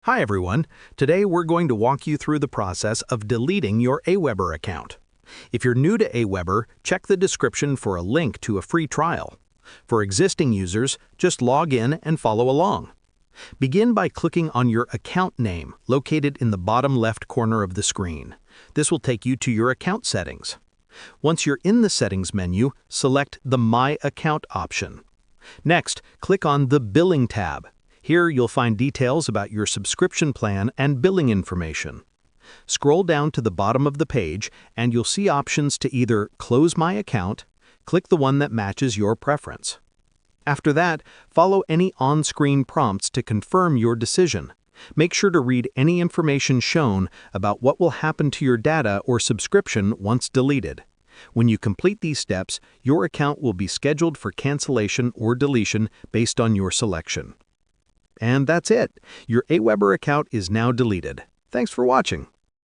Hi everyone. Today we're going to walk you through the process of deleting your AWeber account. If you're new to AWeber, check the description for a link to a free trial. For existing users, just log in and follow along. Begin by clicking on your account name located in the bottom left corner of the screen. This will take you to your account settings. Once you're in the settings menu, select the My Account option. Next, click on the Billing tab. Here you'll find details about your subscription plan and billing information. Scroll down to the bottom of the page and you'll see options to either close my account, click the one that matches your preference. After that, follow any on-screen prompts to confirm your decision. Make sure to read any information shown about what will happen to your data or subscription once deleted. When you complete these steps, your account will be scheduled for cancellation or deletion based on your selection. And that's it. Your AWeber account is now deleted. Thanks for watching.